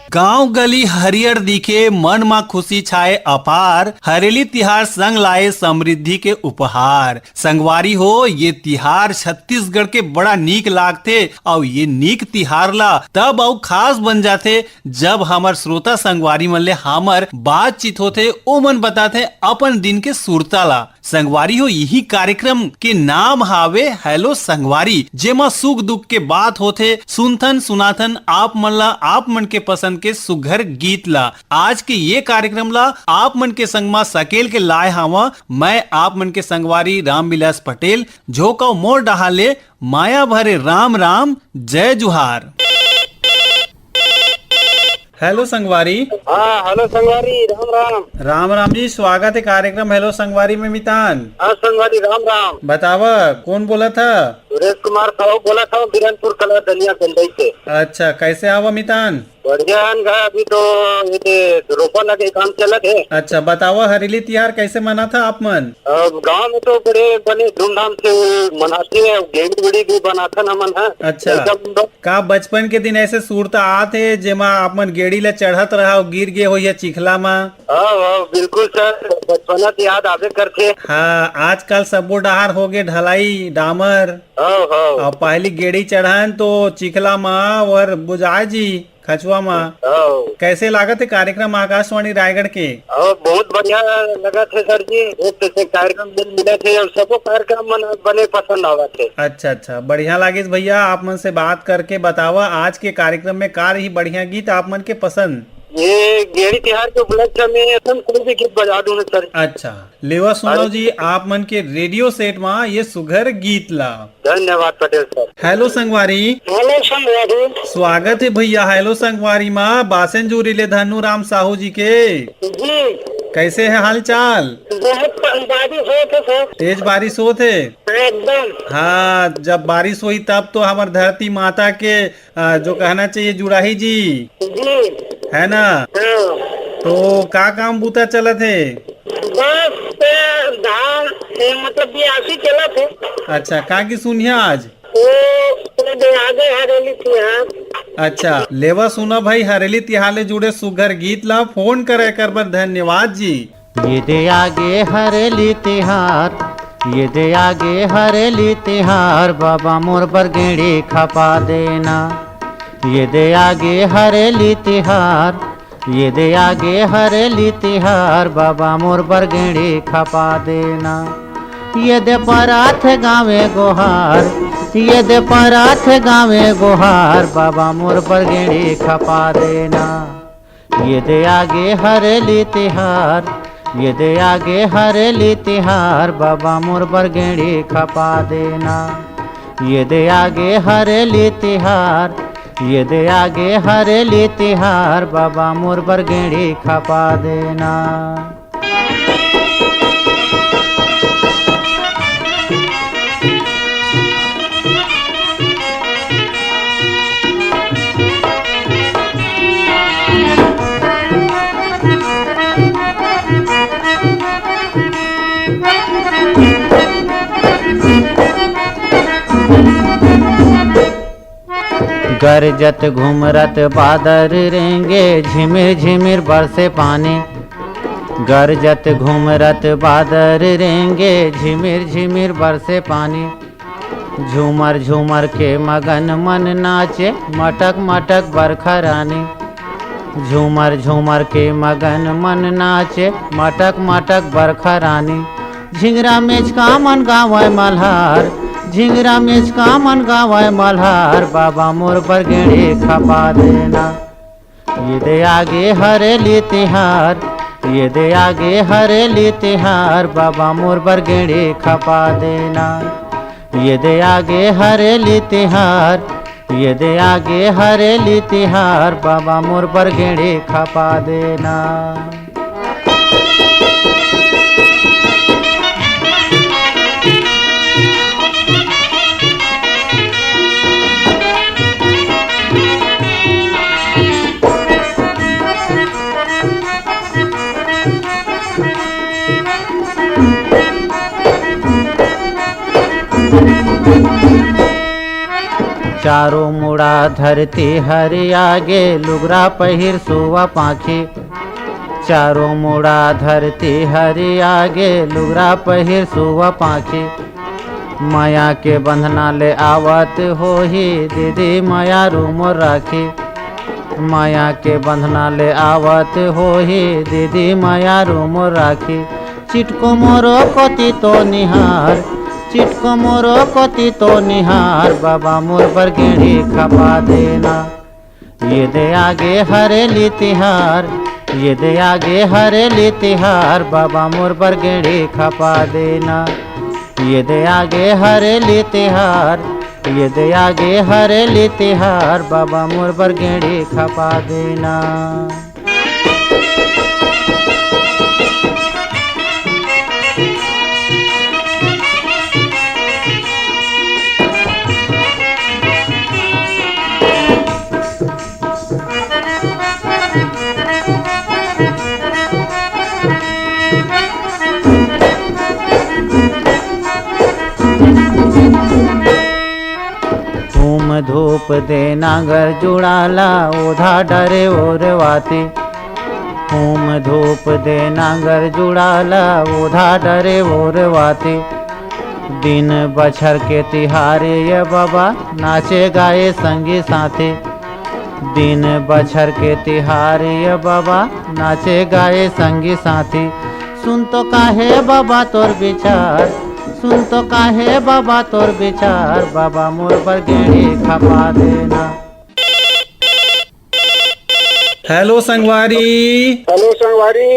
गांव गली हरियर दिखे, मन मा खुशी छाए अपार। हरेली तिहार संग लाए समृद्धि के उपहार। संगवारी हो, ये तिहार छत्तीसगढ़ के बड़ा नीक लागथे और ये नीक तिहार ला तब और खास बन जाथे जब हमर श्रोता संगवारी मन ले हमर बातचीत होथे, ओ मन बताथे अपन दिन के सुरता ला। संगवारी हो, यही कार्यक्रम के नाम हावे हेलो संगवारी, जेमा सुख दुख के बात होथे, सुनथन सुनाथन आप मन ला, आप मन के पसंद के सुघर गीत ला। आज के ये कार्यक्रम ला आप मन के संग मा सकेल के लाए हावा मैं आप मन के संगवारी रामविलास पटेल। झोका मोर डहाले माया भरे राम राम, जय जुहार। हेलो संगवारी। हाँ हेलो संगवारी, राम राम। राम राम जी, स्वागत है कार्यक्रम हेलो संगवारी में। मितान हाँ संगवारी, राम राम। बतावा कौन बोला था? सुरेश कुमार साहू बोला था, बिरनपुर कला दनिया गंडई से। अच्छा, कैसे आवा मितान? बढ़िया है, अभी तो ये रोपा लगे काम चलत है। अच्छा, बतावा हरेली तिहार कैसे मना था आप मन? गांव में तो बड़े बने धूमधाम से मनाते हैं, गेड़ी वेड़ी भी बनाता न मन है। अच्छा, का बचपन के दिन ऐसे सूरता आते जेमा आप मन गेड़ी ला चढ़त रहा गिर गए हो या चिखला मा? हाँ बिल्कुल सर, बचपना याद आवे करते। हाँ, आजकल सबो डहार हो गए ढलाई डामर। हाँ पहली गेड़ी चढ़ान तो चिखला मा और बुझाए जी खचुआ मा। कैसे लागत है कार्यक्रम आकाशवाणी रायगढ़ के? बहुत बढ़िया लगा थे सर जी, बहुत कार्यक्रम दिन मिले थे और सबो कार्यक्रम मन बने पसंद आवा थे। अच्छा, बढ़िया लागे भैया आप मन से बात करके। बतावा आज के कार्यक्रम में का रही बढ़िया गीत आप मन के पसंद? ये गेड़ी तिहार के उपलक्ष्य में कोई भी गीत बजा दूं सर। अच्छा, लेवा सुनो जी आप मन के रेडियो सेट में ये सुघर गीत ला। धन्यवाद पटेल सर। हेलो संगवारी। हेलो संगवारी, स्वागत है भैया हेलो संगवारी माँ। बासन जूरी ले धनु राम साहू जी के जी। कैसे है हाल चाल? बहुत बारिश होते सर। तेज बारिश होते एकदम। हाँ, जब बारिश हुई तब तो हमार धरती माता के जो कहना चाहिए जुड़ाही जी है ना। तो का काम बूता चलत है? बस धान मतलब बियासी चलत है। अच्छा, का की सुनिया आज? आगे हरेली तिहार। अच्छा, लेवा सुना भाई हरेली तिहार ले जुड़े सुघर गीत ला फोन करे कर बर धन्यवाद जी। ये दे आगे हरेली तिहार, ये दे आगे हरेली तिहार, बाबा मोर पर गेड़ी खपा देना। ये दे आगे हरेली तिहार, ये दे आगे हरेली तिहार, बाबा मोर पर गेड़ी खपा देना। ये दे पराथ गावे गोहार, ये दे पराथ गावे गोहार, बाबा मोर पर गेड़ी खपा देना। ये दे आगे हरेली तिहार, ये दे आगे हरेली तिहार, बाबा मोर पर गेड़ी खपा देना। ये दे आगे हरेली तिहार, ये दे आगे हरेली तिहार, बाबा मोर पर गेड़ी खपा देना। गरजत घुमरत बादर रेंगे, झिमिर झिमिर बरसे पानी। गरजत घुमरत बादर रेंगे, झिमिर झिमिर बरसे पानी। झूमर झूमर के मगन मन नाचे, मटक मटक बरखा रानी। झूमर झूमर के मगन मन नाचे, मटक मटक बरखा रानी। झिंगरा मेचका मन गावे मल्हार, झिंगरा मेचका मन गावे मल्हार, बाबा मोर पर गेड़ी खपा देना। ये दे आगे हरेली तिहार, ये दे आगे हरेली तिहार, बाबा मोर पर गेड़ी खपा देना। ये दे आगे हरेली तिहार, ये दे आगे हरेली तिहार, बाबा मोर पर गेड़ी खपा देना। चारों मुड़ा धरती हरि आगे लुगरा पहिर सुवा पाखी। चारों मुड़ा धरती हरि आगे लुगरा पहिर सुवा पाखी। माया के बंधना ले आवत हो ही दीदी माया रूम राखी। माया के बंधना ले आवत हो ही दीदी माया रूम राखी। चिटको मोरो कोती तो निहार, चिटको मोरो कोती तो निहार, बाबा मोर पर गेड़ी खपा देना। ये दे आगे हरेली तिहार, ये दे आगे हरेली तिहार, बाबा मोर पर गेड़ी खपा देना। ये दे आगे हरेली तिहार, ये दे आगे हरेली तिहार, बाबा मोर पर गेड़ी खपा देना। धूप दे नागर जुड़ाला ओधा डरे ओरवाती। होम धूप दे नागर जुड़ाला ओधा डरे ओरवाती। दिन बछर के तिहारे ये बाबा नाचे गाए संगी साथी। दिन बछर के तिहारे ये बाबा नाचे गाए संगी साथी। सुन तो काहे बाबा तोर विचार, सुन तो काहे बाबा तोर विचार, बाबा मोर पर गेड़ी खपा देना। हेलो संगवारी। हेलो संगवारी,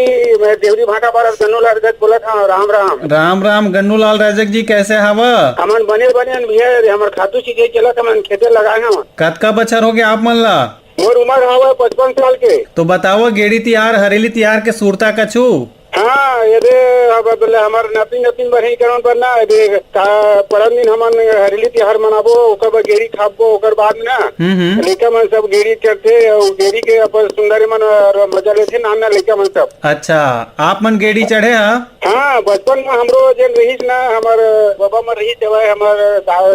मैं देवरी भाटा पर गन्नूलाल रजक बोला था। राम राम। राम राम गन्नूलाल रजक जी, कैसे हवा? हमन बने बने भैया हमर खातू चीज चला हमन खेते लगाए हम। कतका बछर हो गया आप मन ला? मोर उम्र हवा 55 साल के। तो बताओ गेड़ी तिहार हरेली तिहार के सुरता कछु? हाँ ये हमार नतीन नतीन बढ़ी करन पर ना परम दिन हमन हरेली तिहार मनाबो, ओकर बाद गेड़ी खाबो, ओकर बाद ना लड़का मन सब गेड़ी करते और गेड़ी के अपन सुंदर मन मजा लेते नाना लड़का मन सब। अच्छा, आप मन गेड़ी चढ़े हा? हाँ बचपन में हमरो जन रहीस ना, हमार बाबा मन रही जवाए, हमार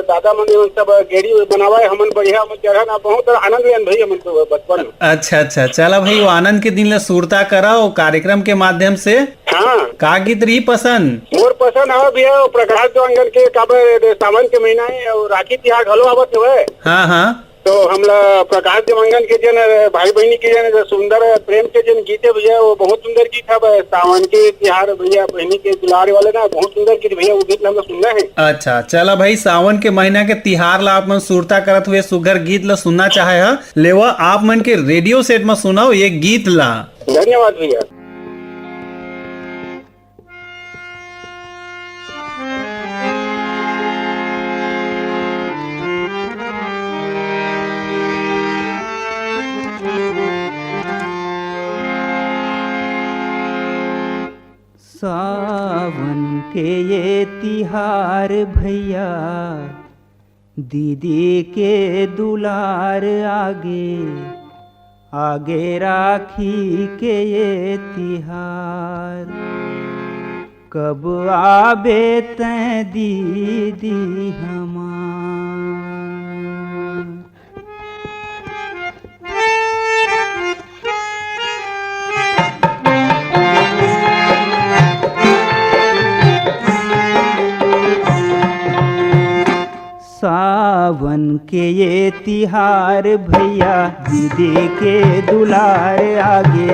दादा मन सब गेड़ी बनावाए, हमन बढ़िया चढ़ा ना, बहुत आनंद लियन भाई हमन तो बचपन में। अच्छा अच्छा, चला भाई वो आनंद के दिन ला सुरता कराओ कार्यक्रम के माध्यम से। हाँ का गीत रही पसंद? मोर पसंद है भैया प्रकाश अंगन के काबर सावन के महीना है और राखी तिहार घलो आवत है। हाँ हाँ, तो हमला प्रकाश देवांगन के जन भाई बहनी के जन सुंदर प्रेम के जन गीत है भैया, वो बहुत सुंदर गीत है। सावन के तिहार भैया बहनी के दुलारे वाले ना, बहुत सुंदर गीत भैया, वो गीत हमने सुनना है। अच्छा चला भाई, सावन के महीना के तिहार ला आप मन सुरता करत हुए सुघर गीत ला सुनना चाहे हा, लेवा आप मन के रेडियो सेट में सुनाओ ये गीत ला। धन्यवाद भैया। सावन के ये तिहार भैया, दीदी के दुलार आगे, आगे राखी के ये तिहार। कब आबे तैं दीदी हमार। सावन के ये तिहार भैया, दीदी के दुलार आगे,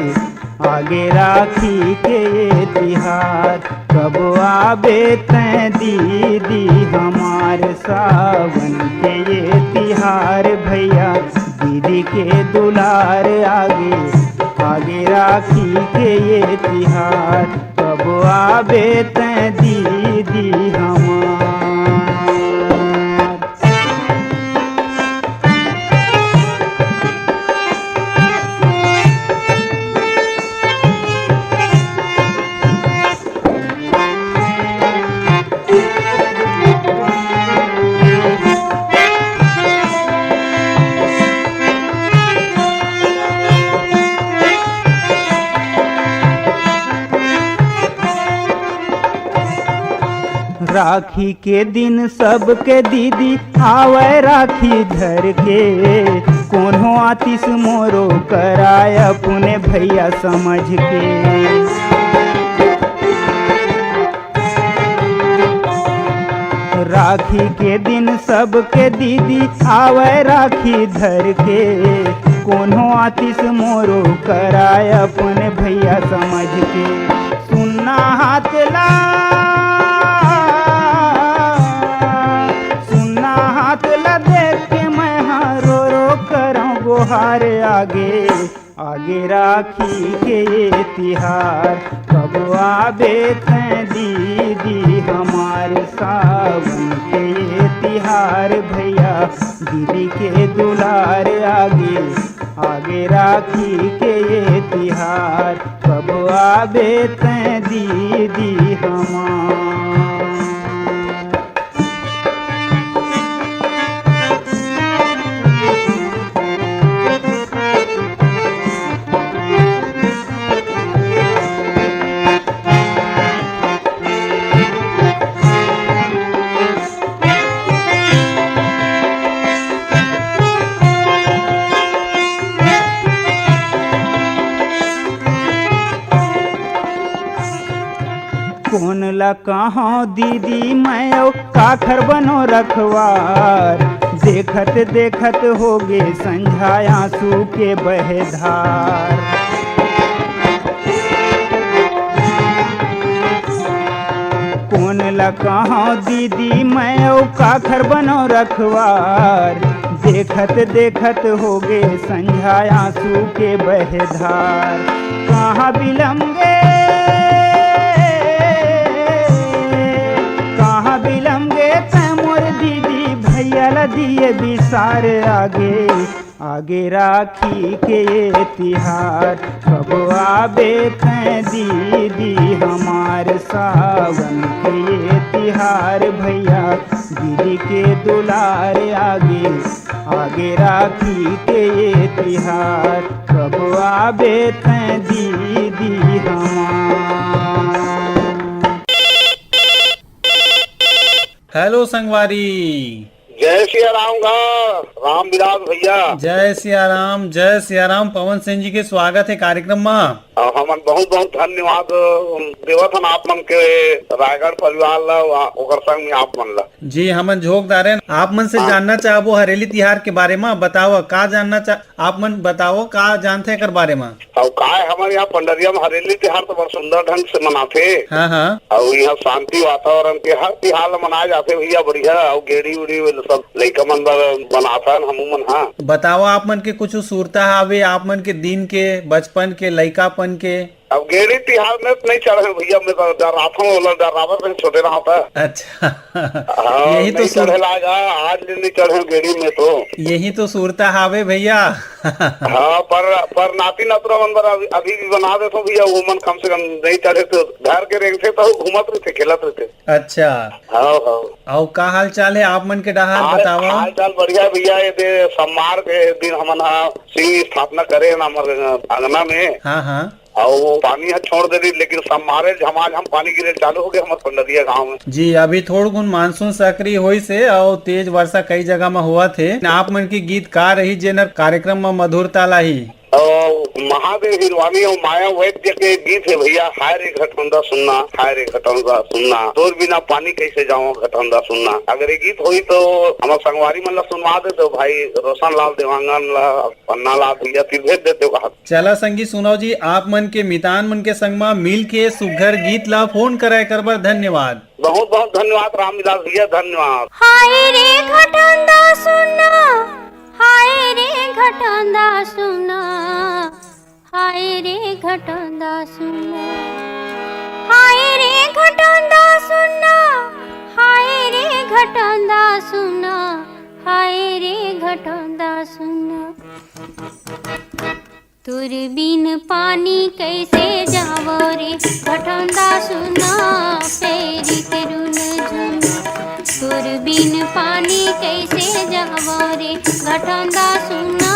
आगे राखी के ये तिहार। कब आबे तैं दीदी हमार। सावन के ये तिहार भैया, दीदी के दुलार आगे, आगे राखी के ये तिहार। कब आबे तैं दीदी हमार। राखी के दिन सबके दीदी आवे राखी धर के, कोनो आतिश मोरो कराय अपने भैया समझ के। राखी के दिन सबके दीदी आवे राखी धर के, कोनो आतिश मोरो कराय अपने भैया समझ के। सुनना हाथ ला, सुनना हाथ ला देख के मैं हाँ रो रो करऊँ गुहार आगे, आगे राखी के ये तिहार कब आबे थे दीदी हमारे सावन के ये तिहार भैया दीदी के दुलार आगे, आगे राखी के ये तिहार कब आबे थे दीदी हमार। कौन ला कहाँ दीदी मैं काखर बनो रखवार, देखत देखत हो गे संझा आंसू के बहेधार। कौन ला कहाँ दीदी मैं काखर बनो रखवार, देखत देखत हो गे संझा आंसू के बहेधार। कहाँ बिलमगे भैया दिए बिसार आगे, आगे राखी के ये तिहार कब आबे थे दीदी हमारे सावन के ये तिहार भैया दीदी के दुलार आगे, आगे राखी के ये तिहार कब आबे थे दीदी हमार। हेलो संगवारी, जय सिया राम का राम विलास भैया। जय सिया राम, जय सिया राम। पवन सिंह जी के स्वागत है कार्यक्रम में। हमन बहुत बहुत धन्यवाद देवथन आप मन के रायगढ़ परिवार ला ओकर संग में आप मन ला। जी हमन झोंकदार हैं, आप मन से जानना चाहबो हरेली तिहार के बारे में। बताओ का जानना आप मन बताओ का जानते हैं कर बारे में। और काय हमारे यहाँ पंडरिया में हरेली तिहार तो बड़ा सुंदर ढंग से मनाते। हाँ हाँ। और यहाँ शांति वातावरण के हर तिहार मनाए जाते भैया बढ़िया। और गेड़ी उड़ी सब लइका मन बनाता हमू मन। हाँ बताओ आप मन के कुछ सूरता हवे आप मन के दिन के बचपन के लइकापन के। अब गेड़ी तिहार में नहीं चढ़े भैया, मैं तो डरावत में छोटे रहा था। अच्छा यही तो चढ़े लागा आज नहीं चढ़े गेड़ी में तो यही तो सूरता हावे भैया। हाँ पर नाती नतरा मन अभी भी बना दे तो भैया वो मन कम से कम नहीं चढ़े तो घर के रेंग से तो घूमत रहते खेलत रहते। अच्छा हाँ हाँ। और का हाल चाल है आप मन के डहार बताओ। हाल चाल बढ़िया भैया। ये सोमवार के दिन हमन सिंह स्थापना करे अंगना में। हाँ हाँ। और पानी छोड़ दे रही लेकिन समारे झमाझम पानी गिरे चालू हो गया हमारे पंडरिया गांव में। जी अभी थोड़ गुन मानसून सक्रिय हुई से और तेज वर्षा कई जगह में हुआ थे। आप मन की गीत का रही जेनर कार्यक्रम में मधुरता लाई। महादेव हिरवानी और माया वैद्य के गीत है भैया। हाय रे घटौंदा सुनना, हाय रे घटौंदा सुनना, तोर बिना पानी कैसे जाऊं घटौंदा सुनना। अगर ये गीत हुई तो हमारे संगवारी मन ला सुनवा दे तो भाई रोशन लाल देवांगन ला पन्ना ला भैया फिर भेज देते हो। चला संगी सुनाओ जी आप मन के मितान मन के संग में मिल के सुघर गीत ला फोन कराए कर बार धन्यवाद। बहुत बहुत धन्यवाद रामविलास भैया, धन्यवाद। हाय रे घटौंदा सुनना, हाय रे घटौंदा सुनना, हाय रे घटौंदा सुनना, हाय रे घटौंदा सुनना, हाय रे घटौंदा सुनना, हाय रे घटौंदा सुनना। तुर बिन पानी कैसे जावो रे घटौंदा सुनना, फेरी के रुन झुना। तुर बिन पानी कैसे जावो रे घटौंदा सुनना,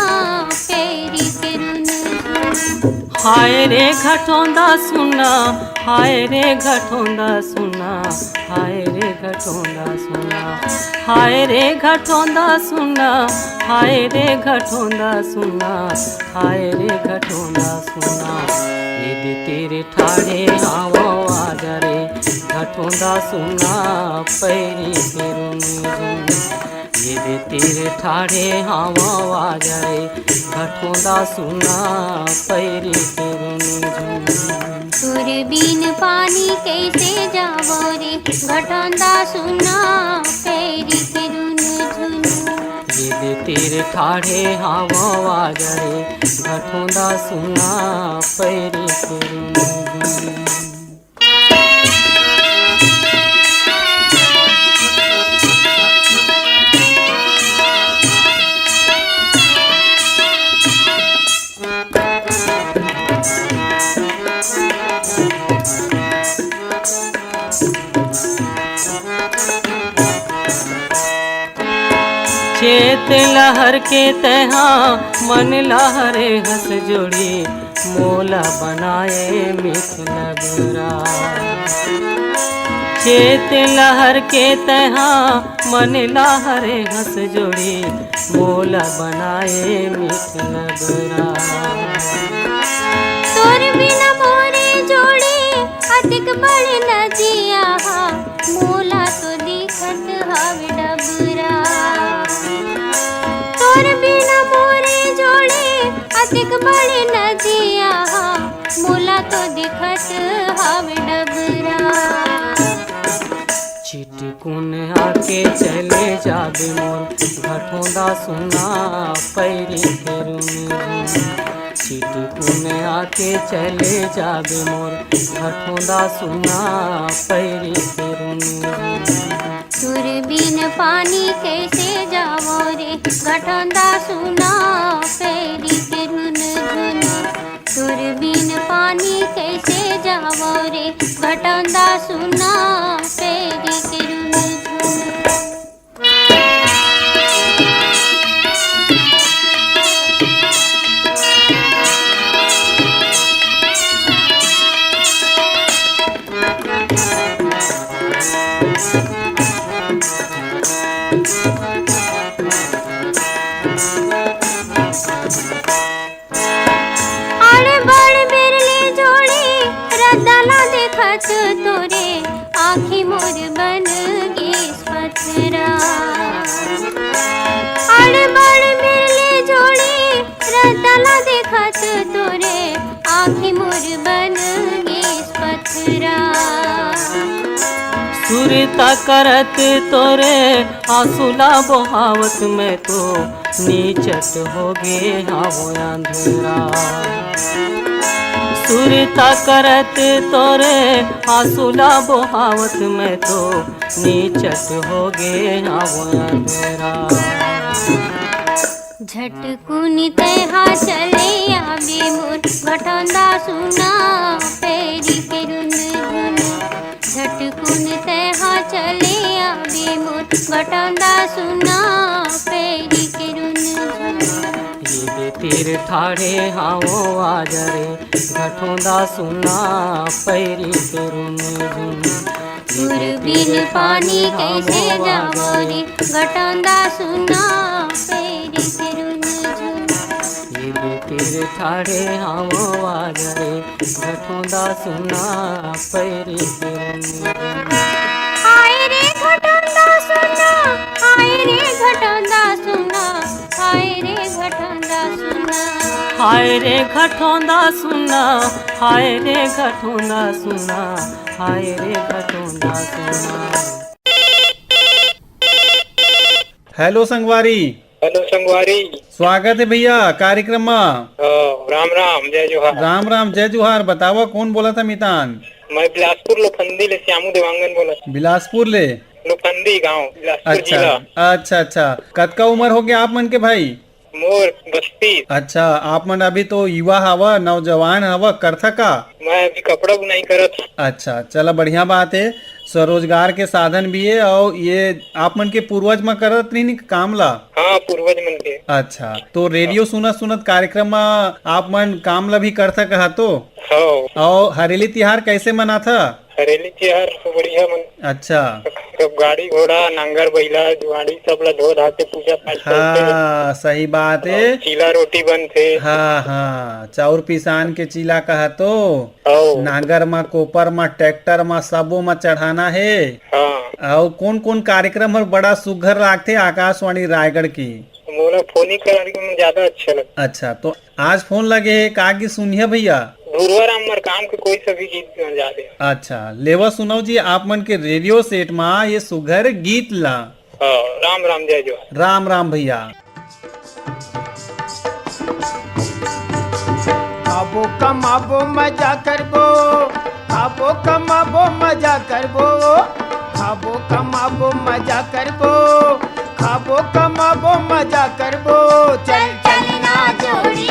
फेरी के रुन झुना। हाय रे घटोंदा सुना, हाय रे घटोंदा सुना, हाय रे घटोंदा सुना, हाय रे घटोंदा सुना, हाय रे घटोंदा सुना, हाय रे घटोंदा सुना। यदि तेरे ठाड़े आवो आजा रे घटोंदा सुना, पैरी के रुन झुन। यदि तेरे ठाड़े आवो आजा रे घटोंदा सुना, पैरी के रुन झुन। तुर बिन पानी कैसे जावो रे घटोंदा सुना, पैरी के रुन झुन। यदि तेरे ठाड़े आवो आजा रे घटोंदा सुना, पैरी के रुन झुन। चेत लहर के तहा मन लहरे हंस जोड़ी, मोला बनाए मिथ नगरा। चेत लहर के तहा मन लहरे हंस जोड़ी, मोला बनाए मिथ नगरा। तोर बिना मोरे जोड़ी अतिक बड़े नदिया, मोला तो दिखत हवे डबरा। तोर बिना मोरे जोड़ी अतिक बड़े नदिया, मोला तो दिखत हवे डबरा। चिटकुन आके चले जाबे मोर घटोंदा सुना, पैरी के रुन झुन। चिटकुन आके चले जाबे मोर घटोंदा सुना, पैरी के रुन झुन। तुर बिन पानी कैसे जावो रे घटोंदा सुना, पैरी के रुन झुन। तुर बिन पानी कैसे जावो रे घटोंदा सुना, पैरी के रुन झुन। आड़े बड़ बिरले जोड़ी रदाला देखत तोरे, आँखी मोर बन गेस पथरा। आड़े बड़ बिरले जोड़ी रदाला देखत तोरे, आँखी मोर बन गेस पथरा। सुरता करत तोरे आंसुला बहावत में तो नीचत होगे हावो अंधेरा। सुरता करत तोरे आंसुला बहावत में तो नीचत होगे हावो अंधेरा। झटकुन तहा चले आबे मोर घटोंदा सुना, पैरी के रुन झुन। झटकुन तहा चले आबे मोर घटोंदा सुना, पैरी के रुन झुन। ये तीर ठाड़े हावो आजा रे घटोंदा सुना, पैरी के रुन झुन। तुर बिन पानी कैसे जावो रे घटोंदा सुना, पैरी के रुन झुन। ये तीर ठाड़े हावो आजा रे घटोंदा सुना, पैरी के रुन झुन। हाय रे घटोंदा सुना, हाय रे घटोंदा सुना, हाय रे घटोंदा सुना। हाय रे घटोंदा सुना, हाय रे घटोंदा सुना, हाय रे घटोंदा सुना। हेलो संगवारी। हेलो संगवारी। स्वागत है भैया कार्यक्रम में। राम राम, जय जोहार। राम राम जय जोहार। बतावा कौन बोला था मितान? मैं बिलासपुर लोखंडी ले श्यामू देवांगन बोला। बिलासपुर ले लोखंडी गांव, बिलासपुर जिला। अच्छा अच्छा। कतका उम्र हो गया आप मन के भाई? मोर 32। अच्छा, आप मन अभी तो युवा हवा, नौजवान हवा, करथा का? मैं अभी कपड़ा बुनाई करत। अच्छा, चला बढ़िया बात है। स्वरोजगार के साधन भी है और ये आप मन के पूर्वज में करत नहीं काम ला। हाँ पूर्वज मन के। अच्छा, तो रेडियो सुनत कार्यक्रम में आप मन काम ला भी करता कहा तो। हाँ। और हरेली तिहार कैसे मना था? हरेली तिहार तो बढ़िया मन। अच्छा, सब गाड़ी घोड़ा नांगर बैला जुआड़ी सब ला धो धा के पूजा पाठ हाँ सही बात है। चीला रोटी बनते। हाँ हाँ, चाउर पिसान के चीला कहा तो हाँ। नांगर में कोपर में ट्रैक्टर में सबो में चढ़ाना है। हाँ। और कौन कौन कार्यक्रम हर बड़ा सुघर लागथे आकाशवाणी रायगढ़ की? मोला फोन कार्यक्रम ज्यादा अच्छा लगता। अच्छा, तो आज फोन लगे है का की सुनिए भैया? धुरवा राम मर काम के कोई सभी गीत जा दे। अच्छा, लेवा सुनाओ जी आप मन के रेडियो सेट में ये सुघर गीत ला। हाँ, राम राम जय जो। राम राम भैया। खाबो कमाबो मजा करबो, खाबो कमाबो मजा करबो, खाबो कमाबो मजा करबो, खाबो कमाबो मजा करबो। चल चलना जोड़ी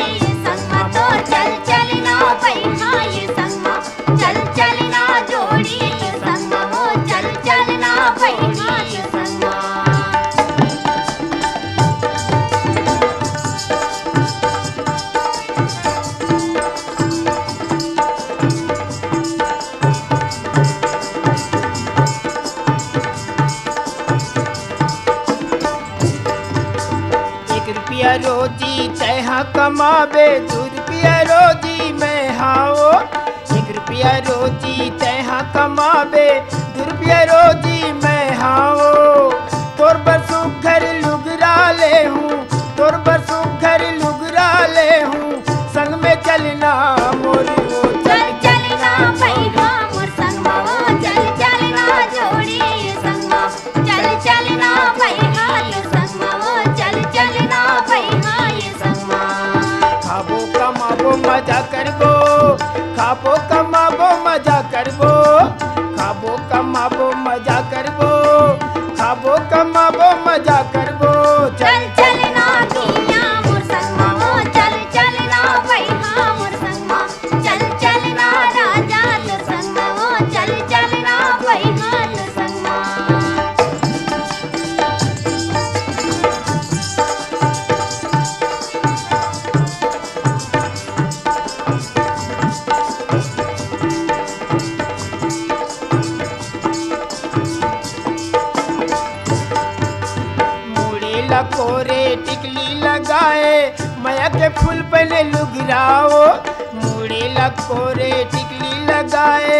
संगमा तो चल चलना पैहा ये संगमा, चल चलना जोड़ी संगमा हो चल चलना पैहा ये संगमा। रुपया रोजी तैहा कमाबे, 2 रुपया रोजी मैं हाओ। 1 रुपया रोजी तैहा कमाबे, 2 रुपया रोजी मैं हाओ। तोर बरसों घर लुगरा ले हूँ, तोर बरसों घर लुगरा ले हूँ, संग में चलना मोरी वो चल चलना पैहा मोर संगमा हो चल चलना जोड़ी संगमा, चल चलना पैहा ये संगमा हो चल चलना पैहा ये संगमा। खाबो कमाबो मजा करबो, खाबो कमाबो मजा करबो, खाबो कमाबो मजा करबो, खाबो कमाबो मजा करबो। चल चलना किया मोर संगमा हो चल चलना पैहा मोर संगमा, चल चलना राजा तो संगमा हो चल चलना पैहा तो संगमा। मुड़े लकोरे टिकली लगाए, माया के फूल पहने लुगराओ। मुड़े लकोरे टिकली लगाए,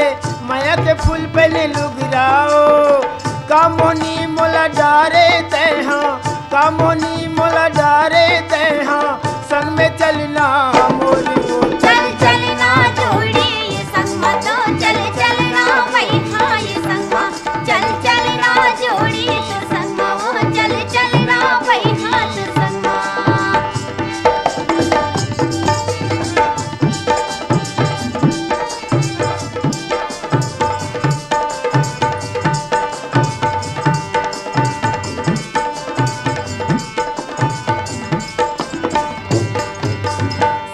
माया के फूल पहने लुगराओ। कामोनी मोला डारे तैहा, कामोनी मोला डारे तैहा, संग में चलना मोरी वो चल चलना जोड़ी ये संगमा तो चल चलना पैहा ये संगमा, चल चलना जोड़ी तो संगमा हो चल चलना पैहा तो संगमा।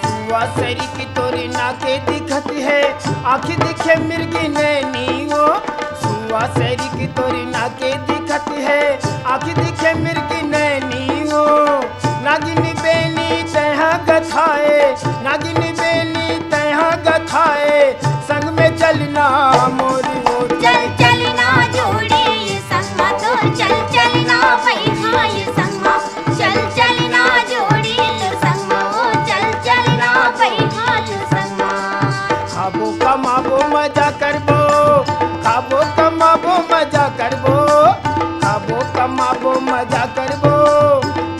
सुआ सरी की तोरी नाके दिखत है, आँखी दिखे मिर्गी नैनी हो। सुआ सरी की तोरी नाके दिखत है, आँखी दिखे मिर्गी नैनी हो। नागिनी बेनी तैहा गथाए, नागिनी बेनी तैहा गथाए, संग में चलना मोरी वो चल चलना जोड़ी ये संगमा तो चल चलना पैहा ये संगमा, चल चलना जोड़ी तो संगमा हो चल चलना पैहा तो संगमा। खाबो कमाबो मजा करबो, खाबो कमाबो मजा करबो, खाबो कमाबो मजा करबो,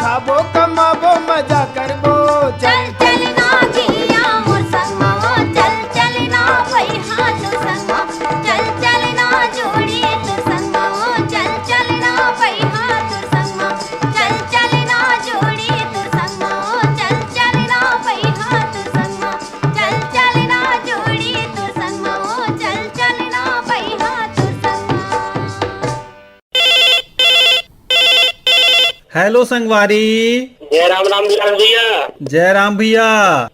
खाबो कमाबो मजा करबो। चल चलना किया मोर संगमा हो चल चलना पैहा तो संगमा, चल चलना जोड़ी तो संगमा हो चल चलना पैहा तो संगमा, चल चलना जोड़ी तो संगमा हो चल चलना पैहा तो संगमा, चल चलना जोड़ी तो संगमा हो चल चलना पैहा तो संगमा। हेलो संगवारी। जय राम राम विलास भैया। जय राम भैया।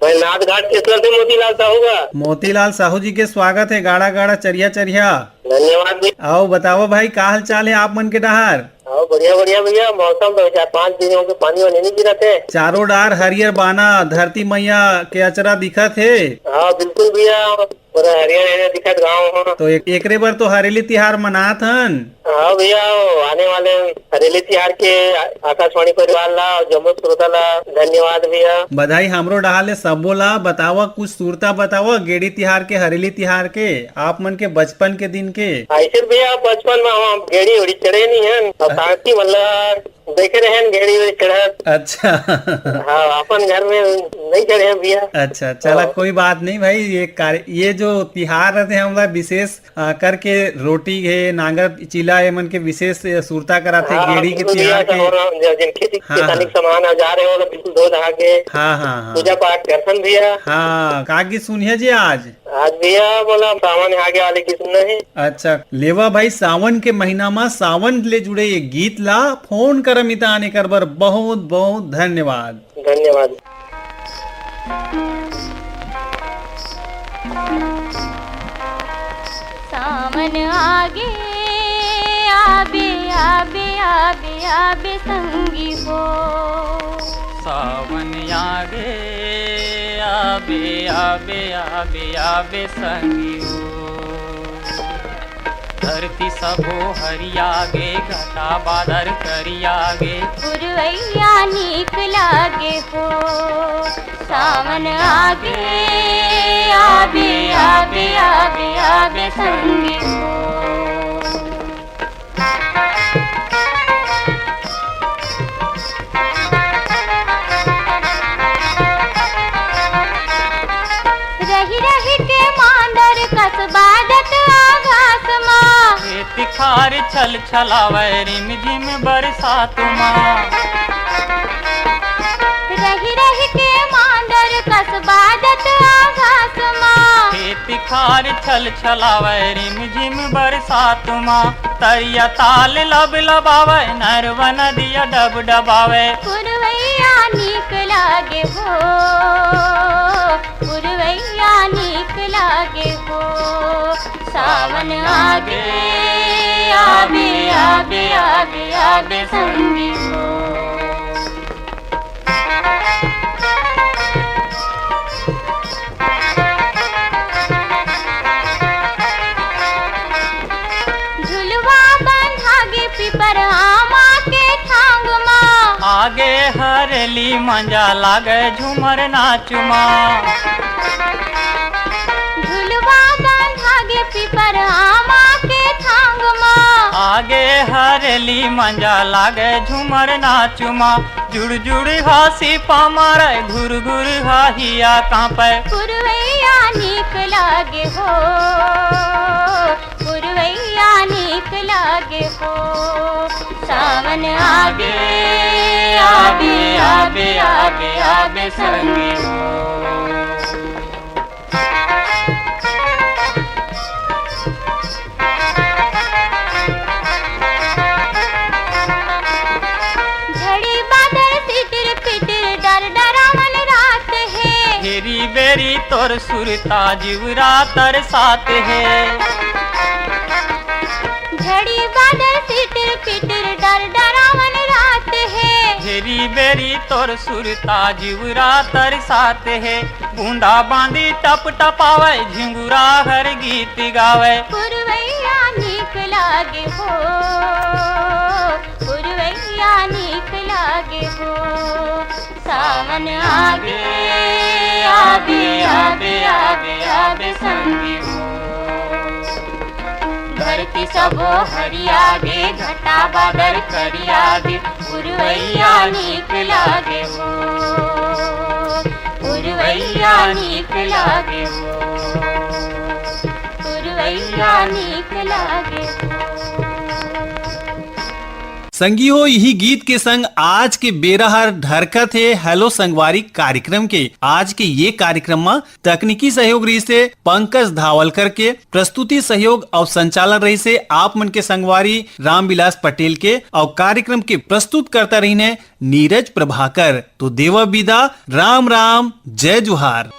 मैं नाथ घाट स्टेशन से मोतीलाल साहू का। मोतीलाल साहू जी के स्वागत है। गाड़ा गाड़ा चरिया चरिया। धन्यवाद भैया। आओ बताओ भाई का हाल चाल है आप मन के डहार? हाँ बढ़िया बढ़िया भैया, मौसम तो 4-5 दिनों के पानी वानी नहीं गिरा थे। चारों डार हरियर बाना धरती मैया के अचरा दिखत है। हाँ बिल्कुल भैया, पूरा हरियर हरियर दिखत गाँव। तो एकरे बर तो हरेली तिहार मनात हन। हाँ भैया, आने वाले हरेली तिहार के आकाशवाणी परिवार ला और जम्मू श्रोता ला धन्यवाद भैया। बधाई हमरो डहार ले सबो ला। बतावा कुछ सुरता बतावा गेड़ी तिहार के हरेली तिहार के आप मन के बचपन के दिन के। ऐसे भैया बचपन में हम गेड़ी उड़ी चढ़े नहीं है, साथी मतलब देखे रहे हैं गेड़ी उड़ी चढ़त। अच्छा हाँ अपन घर में नहीं चढ़े हैं भैया। अच्छा चला कोई बात नहीं भाई। ये जो तिहार रहते हैं हमारा विशेष करके रोटी है नांगर चिला मन के विशेष सुरता कराते गेड़ी के तिहार के। जिन खेती किसानी सामान औजार है वो बिल्कुल धो धा के हाँ पूजा पाठ करते भैया। हाँ का गीत सुनिए जी आज भैया बोला सावन आगे वाले की सुनना है। अच्छा लेवा भाई, सावन के महीना में सावन ले जुड़े ये गीत ला फोन कर मिता आने कर बर बहुत बहुत धन्यवाद। धन्यवाद। सावन आगे आबे आबे आबे आबे संगी हो। सावन आगे आबे आबे आबे आबे संगी हो। धरती सबो हरियागे घटा बादर करियागे। पुरवैया नीक लागे हो। सावन आगे आबे आबे आबे आबे संगी हो। रही रही के मांदर कसबादत आघास माँ। तिखार छल छलावे रिम झिम बरसात माँ। रही रही के मांदर कसबादत आघास माँ। तिखार छल छलावे रिम झिम बरसात माँ। तरिया ताल लब लबावे नरवा नदिया डब डबावे। पुरवैया नीक लागे हो। पुरवैया नीक लागे हो। सावन आगे आबे आबे आबे आबे संगी हो। झुलवा बंधागे पिपर आमा के ठांग माँ। आगे हरेली मंजा लागे झूमर नाचुमा। झुलवा बंधागे पिपर आमा के ठांग माँ। आगे हरेली मंजा लागे झूमर नाचुमा। जुड़ जुड़ हासी पामारे घुर घुर हाहिया कांपे। पुरवैया नीक लागे हो। पुरवैया नीक लागे हो। सावन आगे आबे आबे आबे आबे संगी हो। झड़ी बादल सिटिर पिटिर डर डरावन रात है। हेरी बेरी तोर सुरता जीवरा तर साथ है। झड़ी बादल सिटिर पिटिर डर डरावन रात है। हेरी बेरी तोर सुरता जीवरा तर साथ है। बूंदा बांदी टप टपावे झिंगुरा हर गीत गावे। पुरवैया नीक लागे हो। पुरवैया नीक लागे हो। सावन आगे आबे आबे आबे आबे संगी हो। धरती सबो हरियागे घटा बादर करियागे। पुरवैया नीक लागे हो। पुरवैया नीक लागे हो। पुरवैया नीक लागे हो। संगियो यही गीत के संग आज के बेरहर ढरकत है हेलो संगवारी कार्यक्रम के। आज के ये कार्यक्रम में तकनीकी सहयोग रही से पंकज धावलकर के, प्रस्तुति सहयोग और संचालन रही से आप मन के संगवारी रामविलास पटेल के, और कार्यक्रम के प्रस्तुत करता रही ने नीरज प्रभाकर। तो देवा विदा, राम राम, जय जुहार।